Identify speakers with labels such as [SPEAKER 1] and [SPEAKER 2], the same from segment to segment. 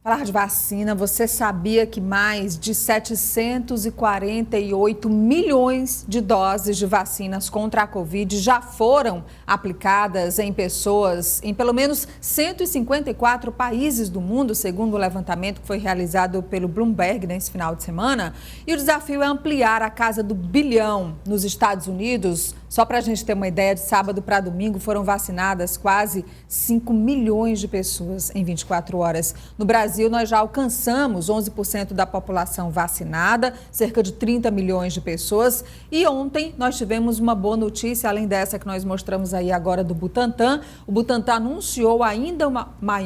[SPEAKER 1] Falar de vacina, você sabia que mais de 748 milhões de doses de vacinas contra a Covid já foram aplicadas em pessoas em pelo menos 154 países do mundo, segundo o levantamento que foi realizado pelo Bloomberg nesse final de semana? E o desafio é ampliar a casa do bilhão nos Estados Unidos. Só para a gente ter uma ideia, de sábado para domingo foram vacinadas quase 5 milhões de pessoas em 24 horas. No Brasil, nós já alcançamos 11% da população vacinada, cerca de 30 milhões de pessoas. E ontem nós tivemos uma boa notícia, além dessa que nós mostramos aí agora do Butantan. O Butantan anunciou ainda um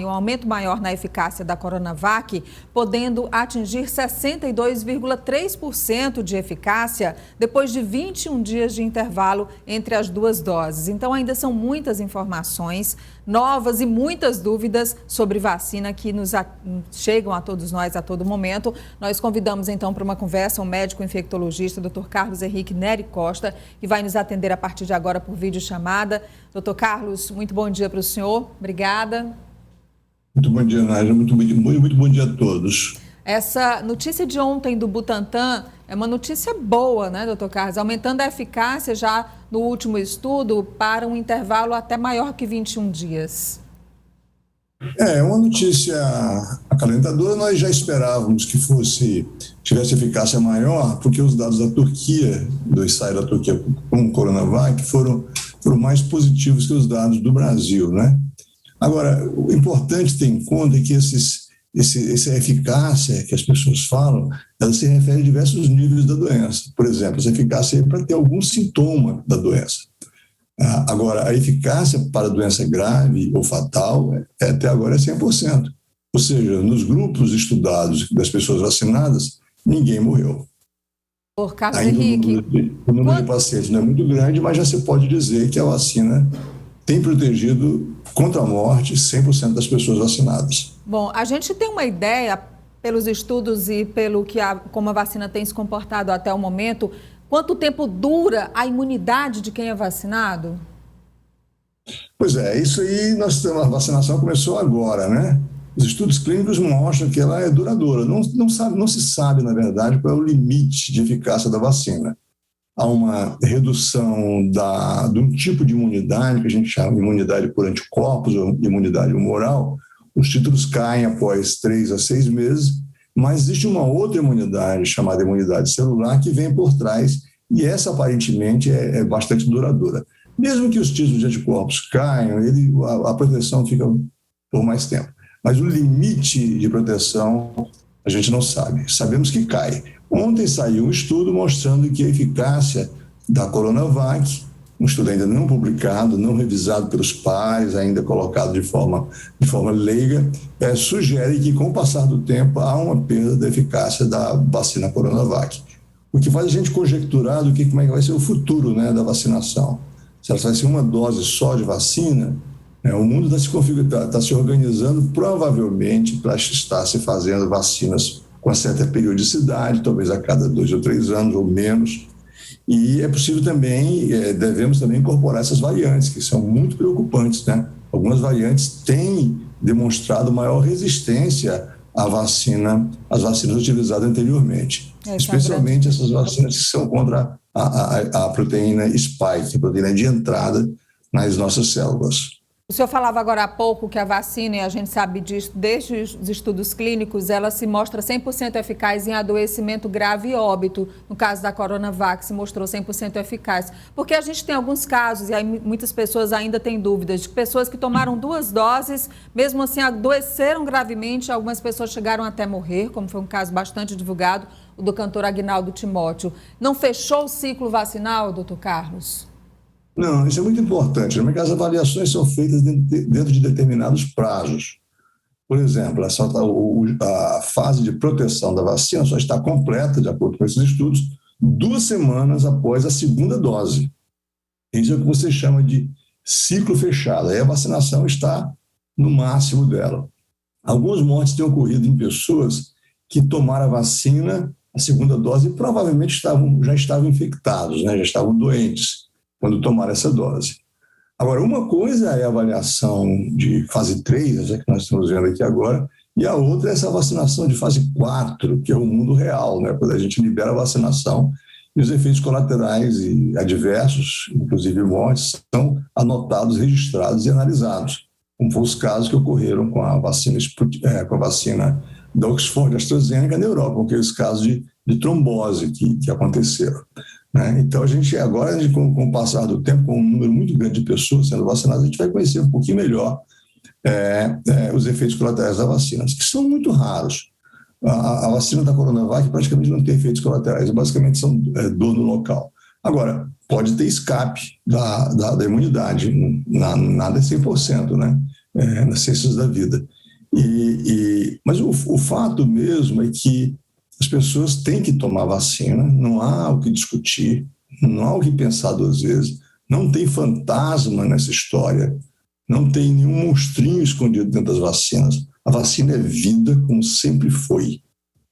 [SPEAKER 1] aumento maior na eficácia da Coronavac, podendo atingir 62,3% de eficácia depois de 21 dias de intervalo entre as duas doses. Então, ainda são muitas informações novas e muitas dúvidas sobre vacina que nos chegam a todos nós a todo momento. Nós convidamos, então, para uma conversa o médico infectologista, Dr. Carlos Henrique Neri Costa, que vai nos atender a partir de agora por videochamada. Dr. Carlos, muito bom dia para o senhor. Obrigada.
[SPEAKER 2] Muito bom dia, Nádia. Muito bom dia a todos.
[SPEAKER 1] Essa notícia de ontem do Butantan é uma notícia boa, né, doutor Carlos? Aumentando a eficácia já no último estudo para um intervalo até maior que 21 dias.
[SPEAKER 2] É uma notícia acalentadora. Nós já esperávamos que tivesse eficácia maior, porque os dados da Turquia, do ensaio da Turquia com o Coronavac, foram mais positivos que os dados do Brasil, né? Agora, o importante ter em conta é que essa eficácia que as pessoas falam, ela se refere a diversos níveis da doença. Por exemplo, essa eficácia é para ter algum sintoma da doença. Agora, a eficácia para doença grave ou fatal até agora é 100%. Ou seja, nos grupos estudados das pessoas vacinadas, ninguém morreu.
[SPEAKER 1] Por Carlos Henrique,
[SPEAKER 2] o número de pacientes não é muito grande, mas já se pode dizer que a vacina tem protegido contra a morte 100% das pessoas vacinadas.
[SPEAKER 1] Bom, a gente tem uma ideia, pelos estudos e pelo que como a vacina tem se comportado até o momento, quanto tempo dura a imunidade de quem é vacinado?
[SPEAKER 2] Pois é, isso aí, a vacinação começou agora, né? Os estudos clínicos mostram que ela é duradoura. Não se sabe, na verdade, qual é o limite de eficácia da vacina. Há uma redução de um tipo de imunidade, que a gente chama de imunidade por anticorpos ou imunidade humoral. Os títulos caem após 3 a 6 meses, mas existe uma outra imunidade, chamada imunidade celular, que vem por trás, e essa aparentemente é bastante duradoura. Mesmo que os títulos de anticorpos caiam, a proteção fica por mais tempo. Mas o limite de proteção a gente não sabe. Sabemos que cai. Ontem saiu um estudo mostrando que a eficácia da Coronavac, um estudo ainda não publicado, não revisado pelos pares, ainda colocado de forma leiga, sugere que, com o passar do tempo, há uma perda da eficácia da vacina Coronavac. O que faz a gente conjecturar do como é que vai ser o futuro, né, da vacinação. Se ela vai ser uma dose só de vacina, o mundo está se organizando provavelmente para estar se fazendo vacinas com certa periodicidade, talvez a cada 2 ou 3 anos ou menos. E é possível também, devemos também incorporar essas variantes, que são muito preocupantes, né? Algumas variantes têm demonstrado maior resistência às vacinas utilizadas anteriormente, especialmente essas vacinas que são contra a proteína spike, a proteína de entrada nas nossas células.
[SPEAKER 1] O senhor falava agora há pouco que a vacina, e a gente sabe disso desde os estudos clínicos, ela se mostra 100% eficaz em adoecimento grave e óbito. No caso da Coronavac, se mostrou 100% eficaz. Porque a gente tem alguns casos, e aí muitas pessoas ainda têm dúvidas, de pessoas que tomaram 2 doses, mesmo assim adoeceram gravemente, algumas pessoas chegaram até morrer, como foi um caso bastante divulgado, o do cantor Agnaldo Timóteo. Não fechou o ciclo vacinal, doutor Carlos?
[SPEAKER 2] Não, isso é muito importante, porque as avaliações são feitas dentro de determinados prazos. Por exemplo, a fase de proteção da vacina só está completa, de acordo com esses estudos, 2 semanas após a segunda dose. Isso é o que você chama de ciclo fechado. Aí a vacinação está no máximo dela. Algumas mortes têm ocorrido em pessoas que tomaram a vacina, a segunda dose, e provavelmente já estavam infectados, né? Já estavam doentes quando tomaram essa dose. Agora, uma coisa é a avaliação de fase 3, que nós estamos vendo aqui agora, E a outra é essa vacinação de fase 4, que é o mundo real, né? Quando a gente libera a vacinação e os efeitos colaterais e adversos, inclusive mortes, são anotados, registrados e analisados, como foram os casos que ocorreram com a vacina da Oxford AstraZeneca na Europa, com aqueles casos de trombose que aconteceram, né? Então, agora, com o passar do tempo, com um número muito grande de pessoas sendo vacinadas, a gente vai conhecer um pouquinho melhor os efeitos colaterais da vacina, que são muito raros. A vacina da Coronavac praticamente não tem efeitos colaterais, basicamente são dor no local. Agora, pode ter escape da imunidade, nada é 100%, né? Nas ciências da vida. Mas o fato mesmo é que as pessoas têm que tomar vacina, não há o que discutir, não há o que pensar duas vezes, não tem fantasma nessa história, não tem nenhum monstrinho escondido dentro das vacinas. A vacina é vida, como sempre foi.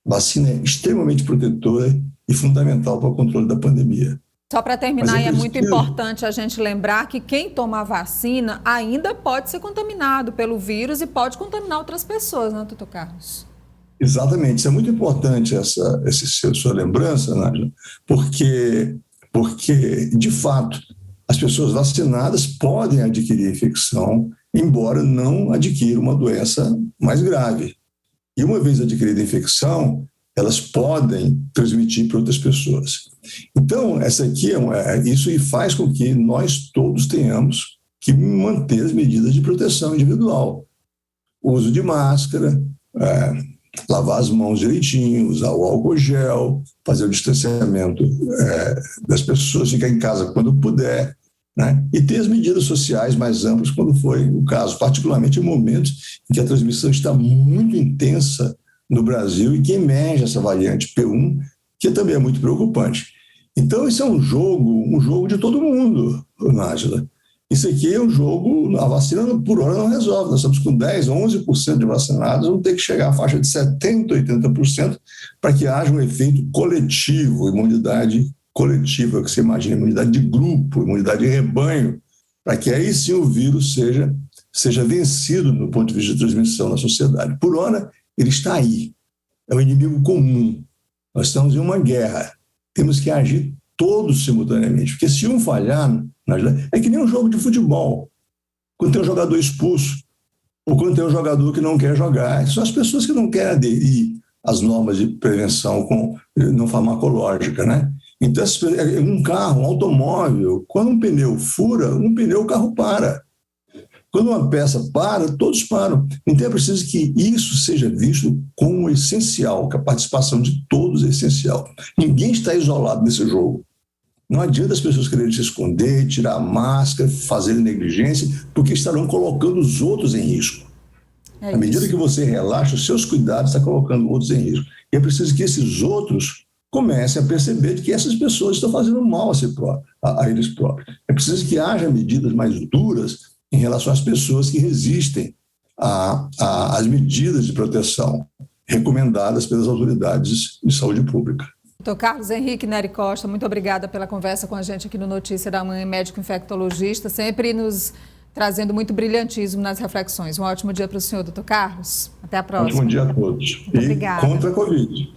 [SPEAKER 2] A vacina é extremamente protetora e fundamental para o controle da pandemia.
[SPEAKER 1] Só para terminar, é muito importante a gente lembrar que quem toma a vacina ainda pode ser contaminado pelo vírus e pode contaminar outras pessoas, né, doutor Carlos?
[SPEAKER 2] Exatamente, isso é muito importante, essa sua lembrança, Nádia, porque, de fato, as pessoas vacinadas podem adquirir infecção, embora não adquiram uma doença mais grave. E uma vez adquirida a infecção, elas podem transmitir para outras pessoas. Então, essa aqui isso faz com que nós todos tenhamos que manter as medidas de proteção individual. O uso de máscara, lavar as mãos direitinho, usar o álcool gel, fazer o distanciamento das pessoas, ficar em casa quando puder, né? E ter as medidas sociais mais amplas quando foi o caso, particularmente em momentos em que a transmissão está muito intensa no Brasil e que emerge essa variante P1, que também é muito preocupante. Então, isso é um jogo de todo mundo, Nájila. Isso aqui é um jogo, a vacina por hora não resolve. Nós estamos com 10%, 11% de vacinados, vamos ter que chegar à faixa de 70%, 80% para que haja um efeito coletivo, imunidade coletiva, que você imagina, imunidade de grupo, imunidade de rebanho, para que aí sim o vírus seja vencido no ponto de vista de transmissão na sociedade. Por hora, ele está aí. É um inimigo comum. Nós estamos em uma guerra. Temos que agir todos simultaneamente, porque se um falhar, é que nem um jogo de futebol. Quando tem um jogador expulso, ou quando tem um jogador que não quer jogar, são as pessoas que não querem aderir às normas de prevenção não farmacológica, né? Então, um carro, um automóvel, quando um pneu fura, o carro para. Quando uma peça para, todos param. Então é preciso que isso seja visto como essencial, que a participação de todos é essencial. Ninguém está isolado nesse jogo. Não adianta as pessoas quererem se esconder, tirar a máscara, fazer negligência, porque estarão colocando os outros em risco. À medida que você relaxa os seus cuidados, está colocando outros em risco. E é preciso que esses outros comecem a perceber que essas pessoas estão fazendo mal a eles próprios. É preciso que haja medidas mais duras em relação às pessoas que resistem às medidas de proteção recomendadas pelas autoridades de saúde pública.
[SPEAKER 1] Doutor Carlos Henrique Neri Costa, muito obrigada pela conversa com a gente aqui no Notícia da Manhã, médico infectologista, sempre nos trazendo muito brilhantismo nas reflexões. Um ótimo dia para o senhor, doutor Carlos. Até a próxima.
[SPEAKER 2] Ótimo dia a todos.
[SPEAKER 1] Muito obrigada.
[SPEAKER 2] Contra a Covid.